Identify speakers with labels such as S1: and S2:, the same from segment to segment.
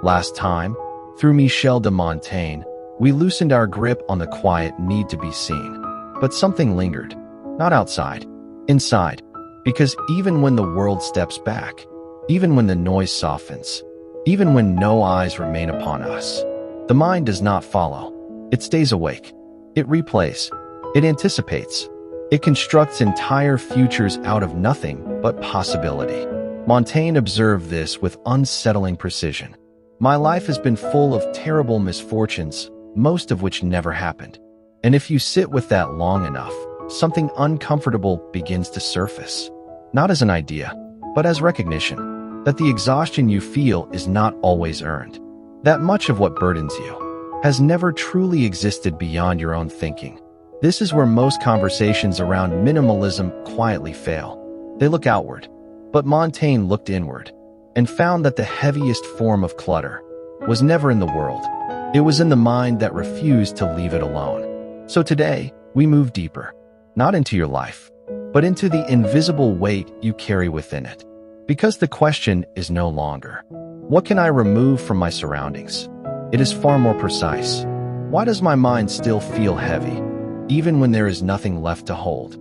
S1: Last time, through Michel de Montaigne, we loosened our grip on the quiet need to be seen. But something lingered, not outside, inside. Because even when the world steps back, even when the noise softens, even when no eyes remain upon us, the mind does not follow. It stays awake. It replays. It anticipates. It constructs entire futures out of nothing but possibility. Montaigne observed this with unsettling precision. My life has been full of terrible misfortunes, most of which never happened. And if you sit with that long enough, something uncomfortable begins to surface. Not as an idea, but as recognition that the exhaustion you feel is not always earned. That much of what burdens you has never truly existed beyond your own thinking. This is where most conversations around minimalism quietly fail. They look outward, but Montaigne looked inward and found that the heaviest form of clutter was never in the world. It was in the mind that refused to leave it alone. So today, we move deeper, not into your life, but into the invisible weight you carry within it. Because the question is no longer, what can I remove from my surroundings? It is far more precise. Why does my mind still feel heavy, even when there is nothing left to hold?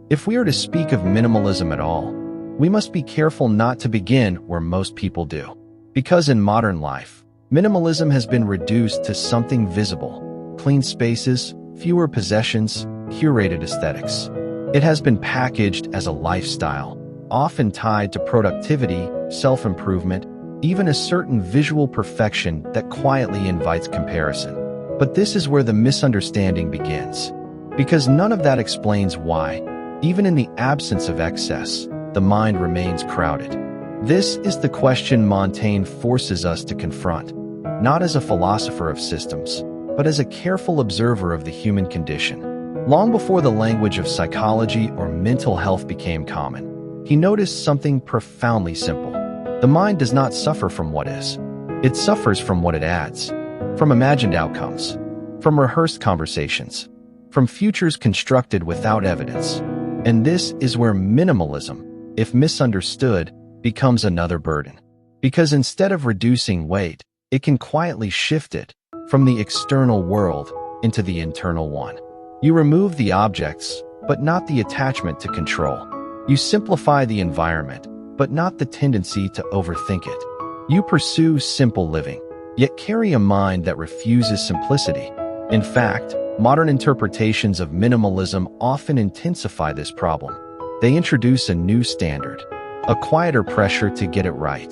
S1: If we are to speak of minimalism at all, we must be careful not to begin where most people do. Because in modern life, minimalism has been reduced to something visible: clean spaces, fewer possessions, curated aesthetics. It has been packaged as a lifestyle, often tied to productivity, self-improvement, even a certain visual perfection that quietly invites comparison. But this is where the misunderstanding begins, because none of that explains why, even in the absence of excess, the mind remains crowded. This is the question Montaigne forces us to confront, not as a philosopher of systems, but as a careful observer of the human condition. Long before the language of psychology or mental health became common, he noticed something profoundly simple. The mind does not suffer from what is. It suffers from what it adds, from imagined outcomes, from rehearsed conversations, from futures constructed without evidence. And this is where minimalism, if misunderstood, becomes another burden. Because instead of reducing weight, it can quietly shift it from the external world into the internal one. You remove the objects, but not the attachment to control. You simplify the environment, but not the tendency to overthink it. You pursue simple living, yet carry a mind that refuses simplicity. In fact, modern interpretations of minimalism often intensify this problem. They introduce a new standard, a quieter pressure to get it right,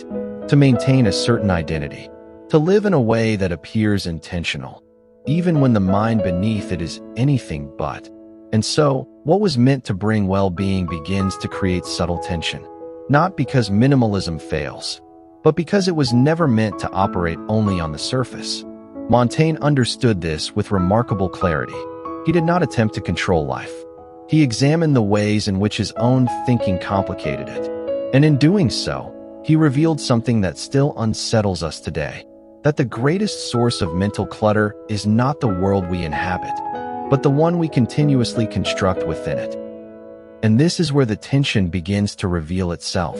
S1: to maintain a certain identity, to live in a way that appears intentional, even when the mind beneath it is anything but. And so, what was meant to bring well-being begins to create subtle tension, not because minimalism fails, but because it was never meant to operate only on the surface. Montaigne understood this with remarkable clarity. He did not attempt to control life. He examined the ways in which his own thinking complicated it. And in doing so, he revealed something that still unsettles us today: that the greatest source of mental clutter is not the world we inhabit, but the one we continuously construct within it. And this is where the tension begins to reveal itself.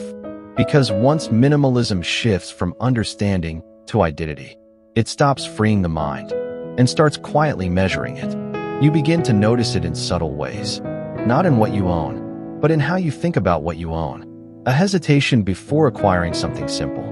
S1: Because once minimalism shifts from understanding to identity, it stops freeing the mind and starts quietly measuring it. You begin to notice it in subtle ways, not in what you own, but in how you think about what you own. A hesitation before acquiring something simple,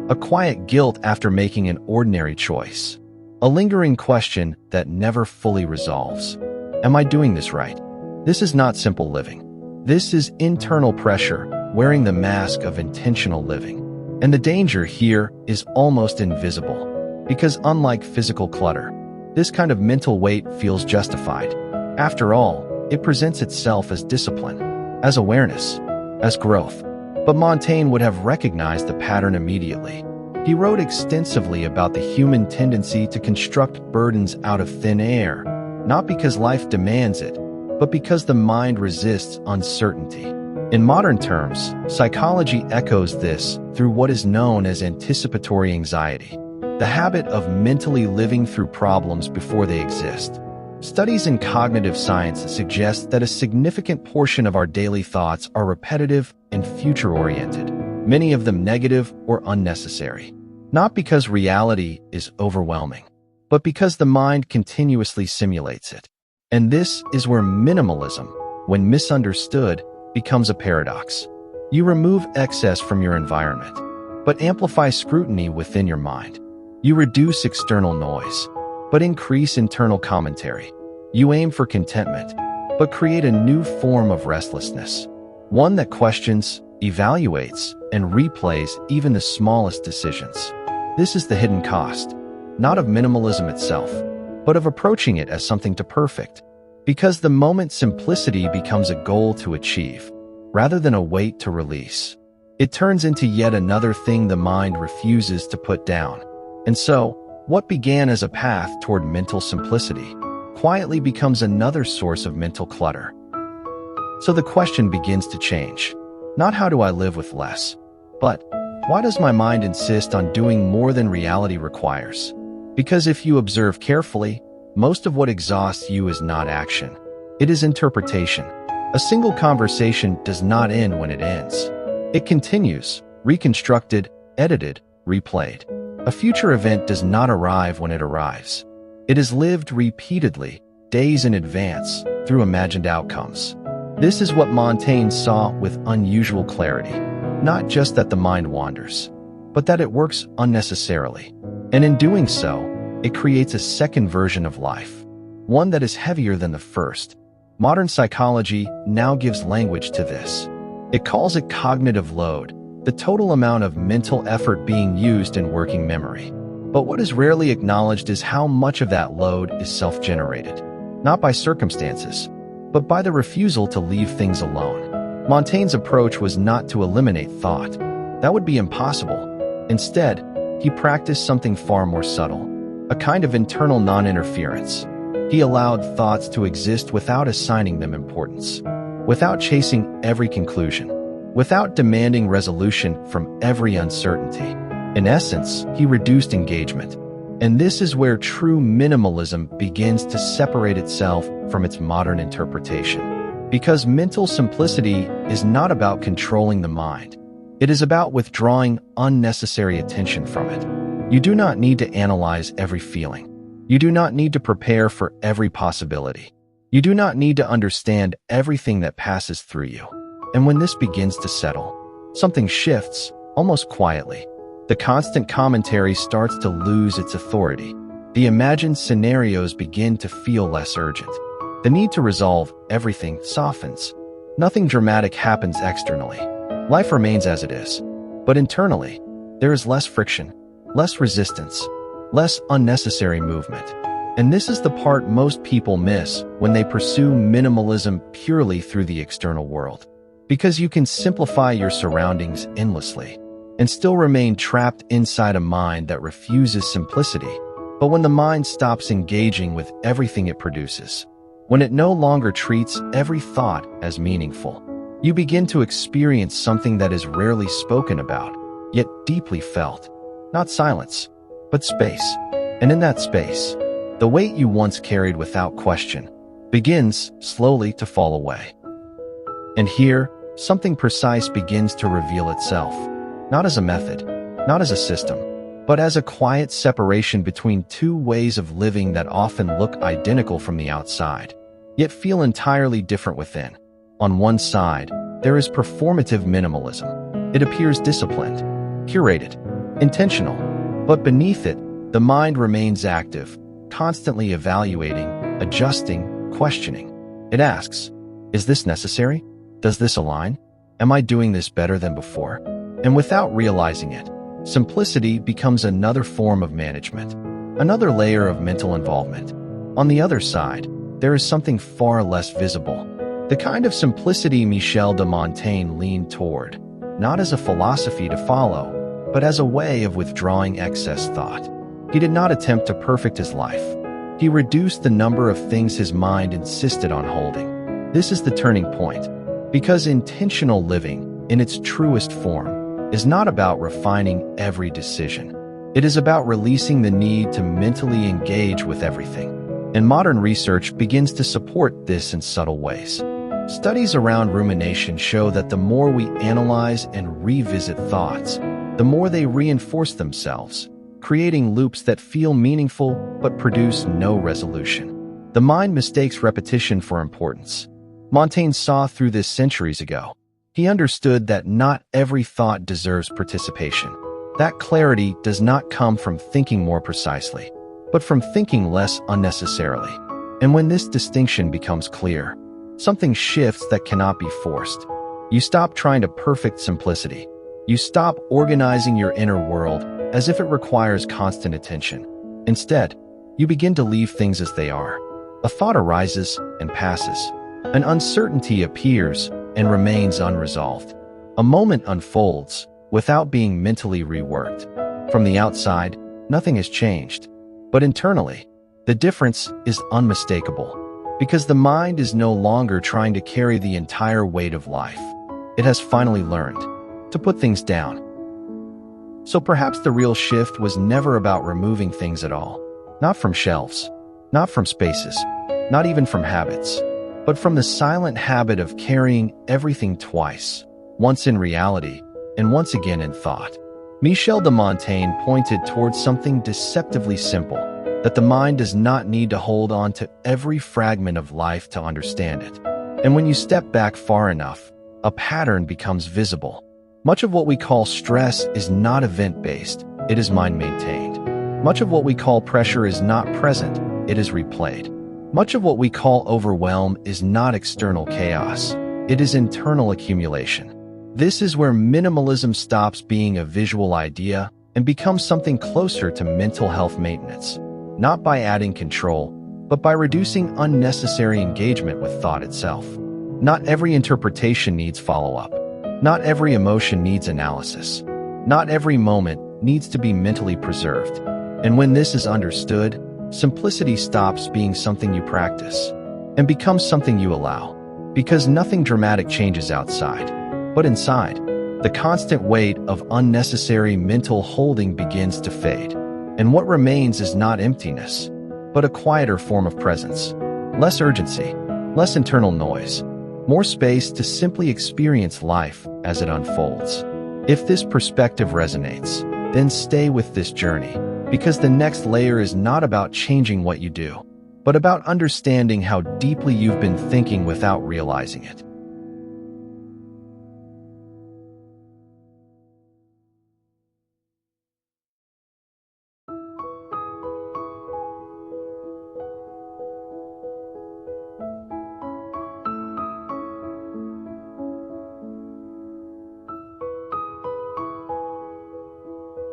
S1: a quiet guilt after making an ordinary choice, a lingering question that never fully resolves. Am I doing this right? This is not simple living. This is internal pressure wearing the mask of intentional living. And the danger here is almost invisible, because unlike physical clutter, this kind of mental weight feels justified. After all, it presents itself as discipline, as awareness, as growth. But Montaigne would have recognized the pattern immediately. He wrote extensively about the human tendency to construct burdens out of thin air, not because life demands it, but because the mind resists uncertainty. In modern terms, psychology echoes this through what is known as anticipatory anxiety, the habit of mentally living through problems before they exist. Studies in cognitive science suggest that a significant portion of our daily thoughts are repetitive and future-oriented, many of them negative or unnecessary. Not because reality is overwhelming, but because the mind continuously simulates it. And this is where minimalism, when misunderstood, becomes a paradox. You remove excess from your environment, but amplify scrutiny within your mind. You reduce external noise, but increase internal commentary. You aim for contentment, but create a new form of restlessness, one that questions, evaluates, and replays even the smallest decisions. This is the hidden cost, not of minimalism itself, but of approaching it as something to perfect. Because the moment simplicity becomes a goal to achieve, rather than a weight to release, it turns into yet another thing the mind refuses to put down. And so, what began as a path toward mental simplicity quietly becomes another source of mental clutter. So the question begins to change. Not how do I live with less, but why does my mind insist on doing more than reality requires? Because if you observe carefully, most of what exhausts you is not action. It is interpretation. A single conversation does not end when it ends. It continues, reconstructed, edited, replayed. A future event does not arrive when it arrives. It is lived repeatedly, days in advance, through imagined outcomes. This is what Montaigne saw with unusual clarity. Not just that the mind wanders, but that it works unnecessarily. And in doing so, it creates a second version of life, one that is heavier than the first. Modern psychology now gives language to this. It calls it cognitive load, the total amount of mental effort being used in working memory. But what is rarely acknowledged is how much of that load is self-generated, not by circumstances, but by the refusal to leave things alone. Montaigne's approach was not to eliminate thought. That would be impossible. Instead, he practiced something far more subtle, a kind of internal non-interference. He allowed thoughts to exist without assigning them importance, without chasing every conclusion, without demanding resolution from every uncertainty. In essence, he reduced engagement. And this is where true minimalism begins to separate itself from its modern interpretation. Because mental simplicity is not about controlling the mind. It is about withdrawing unnecessary attention from it. You do not need to analyze every feeling. You do not need to prepare for every possibility. You do not need to understand everything that passes through you. And when this begins to settle, something shifts, almost quietly. The constant commentary starts to lose its authority. The imagined scenarios begin to feel less urgent. The need to resolve everything softens. Nothing dramatic happens externally. Life remains as it is. But internally, there is less friction, less resistance, less unnecessary movement. And this is the part most people miss when they pursue minimalism purely through the external world. Because you can simplify your surroundings endlessly and still remain trapped inside a mind that refuses simplicity. But when the mind stops engaging with everything it produces, when it no longer treats every thought as meaningful, you begin to experience something that is rarely spoken about, yet deeply felt. Not silence, but space. And in that space, the weight you once carried without question begins slowly to fall away. And here, something precise begins to reveal itself. Not as a method, not as a system, but as a quiet separation between two ways of living that often look identical from the outside, yet feel entirely different within. On one side, there is performative minimalism. It appears disciplined, curated, intentional, but beneath it, the mind remains active, constantly evaluating, adjusting, questioning. It asks, is this necessary? Does this align? Am I doing this better than before? And without realizing it, simplicity becomes another form of management, another layer of mental involvement. On the other side, there is something far less visible, the kind of simplicity Michel de Montaigne leaned toward, not as a philosophy to follow, but as a way of withdrawing excess thought. He did not attempt to perfect his life. He reduced the number of things his mind insisted on holding. This is the turning point, because intentional living, in its truest form, is not about refining every decision. It is about releasing the need to mentally engage with everything. And modern research begins to support this in subtle ways. Studies around rumination show that the more we analyze and revisit thoughts, the more they reinforce themselves, creating loops that feel meaningful but produce no resolution. The mind mistakes repetition for importance. Montaigne saw through this centuries ago. He understood that not every thought deserves participation. That clarity does not come from thinking more precisely, but from thinking less unnecessarily. And when this distinction becomes clear, something shifts that cannot be forced. You stop trying to perfect simplicity. You stop organizing your inner world as if it requires constant attention. Instead, you begin to leave things as they are. A thought arises and passes. An uncertainty appears and remains unresolved. A moment unfolds without being mentally reworked. From the outside, nothing has changed. But internally, the difference is unmistakable, because the mind is no longer trying to carry the entire weight of life. It has finally learned to put things down. So perhaps the real shift was never about removing things at all. Not from shelves, not from spaces, not even from habits, but from the silent habit of carrying everything twice, once in reality and once again in thought. Michel de Montaigne pointed towards something deceptively simple, that the mind does not need to hold on to every fragment of life to understand it. And when you step back far enough, a pattern becomes visible. Much of what we call stress is not event-based, it is mind-maintained. Much of what we call pressure is not present, it is replayed. Much of what we call overwhelm is not external chaos, it is internal accumulation. This is where minimalism stops being a visual idea and becomes something closer to mental health maintenance, not by adding control, but by reducing unnecessary engagement with thought itself. Not every interpretation needs follow-up. Not every emotion needs analysis. Not every moment needs to be mentally preserved. And when this is understood, simplicity stops being something you practice and becomes something you allow. Because nothing dramatic changes outside, but inside, the constant weight of unnecessary mental holding begins to fade. And what remains is not emptiness, but a quieter form of presence. Less urgency, less internal noise, more space to simply experience life as it unfolds. If this perspective resonates, then stay with this journey, because the next layer is not about changing what you do, but about understanding how deeply you've been thinking without realizing it.